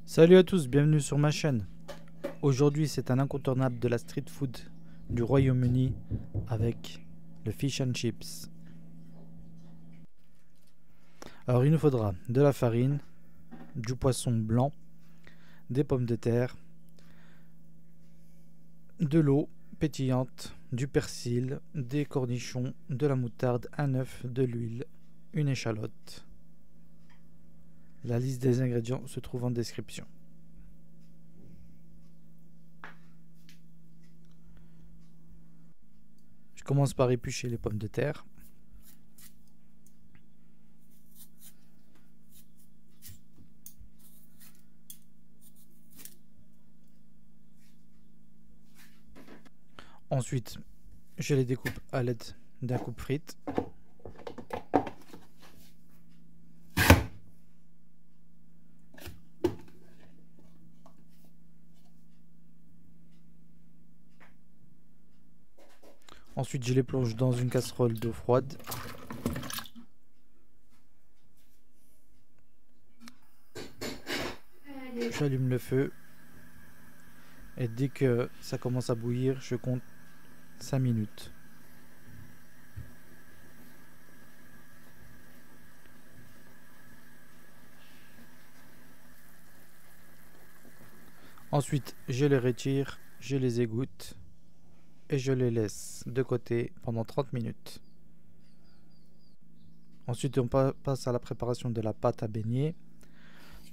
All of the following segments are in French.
Salut à tous, bienvenue sur ma chaîne. Aujourd'hui c'est un incontournable de la street food du Royaume-Uni avec le fish and chips. Alors il nous faudra de la farine, du poisson blanc, des pommes de terre, de l'eau pétillante, du persil, des cornichons, de la moutarde, un œuf, de l'huile, une échalote. La liste des ingrédients se trouve en description. Je commence par éplucher les pommes de terre. Ensuite, je les découpe à l'aide d'un coupe-frites. Ensuite, je les plonge dans une casserole d'eau froide. J'allume le feu. Et dès que ça commence à bouillir, je compte 5 minutes. Ensuite, je les retire, je les égoutte et je les laisse de côté pendant 30 minutes. Ensuite, on passe à la préparation de la pâte à beignet.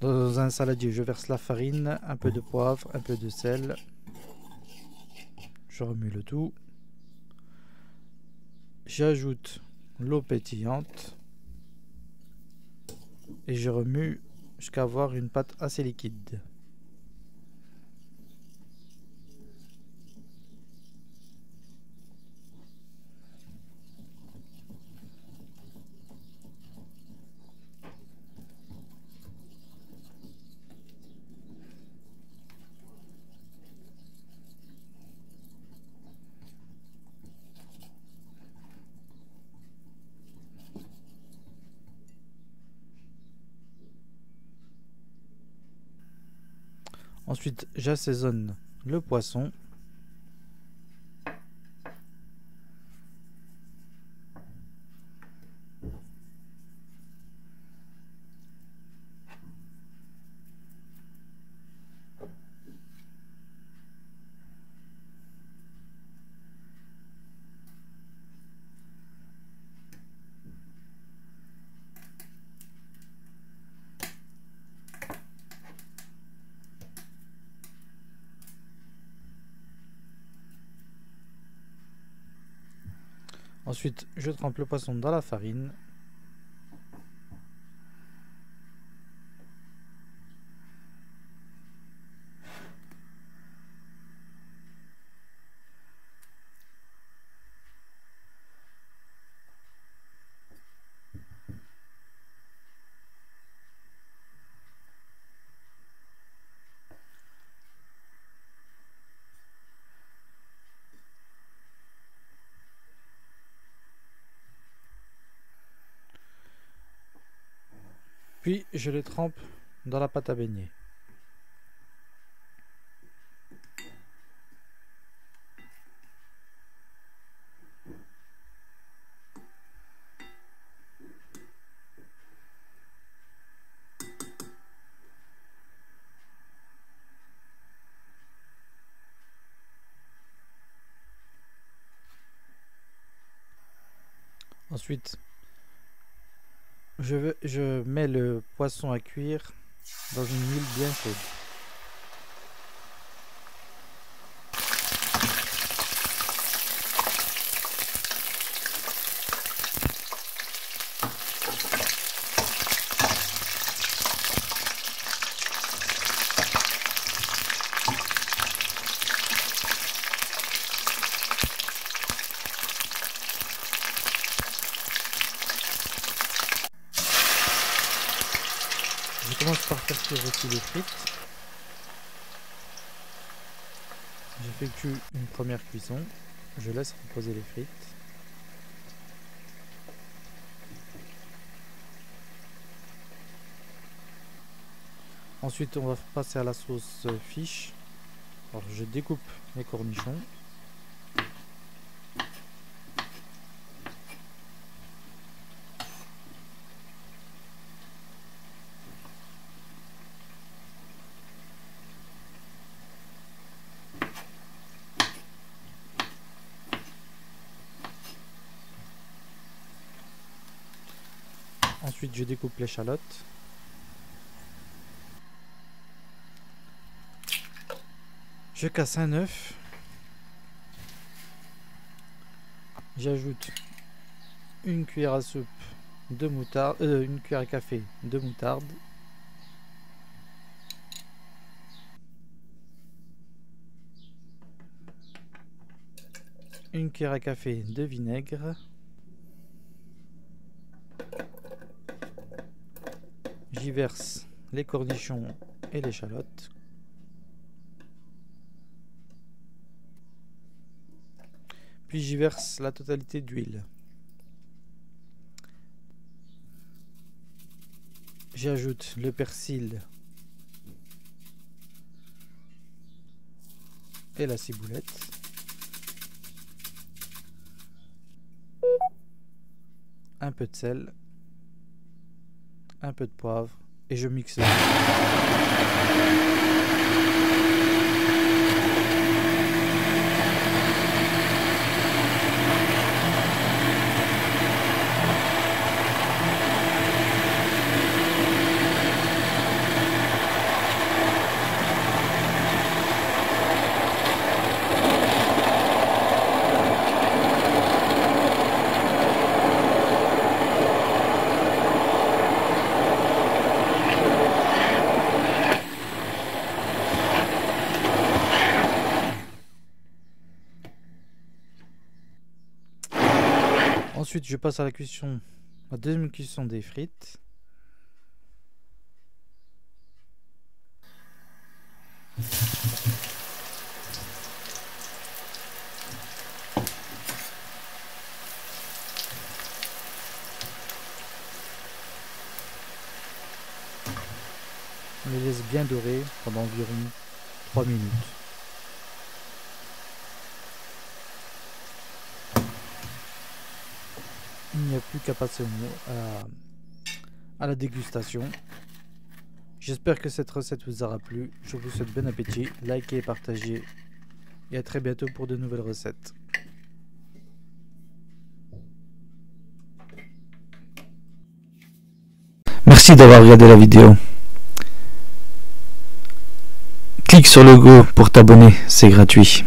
Dans un saladier, je verse la farine, un peu de poivre, un peu de sel. Je remue le tout. J'ajoute l'eau pétillante et je remue jusqu'à avoir une pâte assez liquide. Ensuite, j'assaisonne le poisson. Ensuite, je trempe le poisson dans la farine. Puis, je les trempe dans la pâte à beignet. Ensuite, je mets le poisson à cuire dans une huile bien chaude. Je commence par faire cuire aussi les frites. J'effectue une première cuisson. Je laisse reposer les frites. Ensuite, on va passer à la sauce fish. Alors, je découpe les cornichons. Ensuite, je découpe l'échalote. Je casse un œuf. J'ajoute une cuillère à soupe de moutarde, une cuillère à café de moutarde. Une cuillère à café de vinaigre. J'y verse les cornichons et l'échalote. Puis j'y verse la totalité d'huile. J'y ajoute le persil et la ciboulette. Un peu de sel. Un peu de poivre. Et je mixe. Ensuite, je passe à la cuisson, la deuxième cuisson des frites. On les laisse bien dorer pendant environ 3 minutes. Il n'y a plus qu'à passer à la dégustation. J'espère que cette recette vous aura plu. Je vous souhaite bon appétit. Likez et partagez. Et à très bientôt pour de nouvelles recettes. Merci d'avoir regardé la vidéo. Clique sur le logo pour t'abonner, c'est gratuit.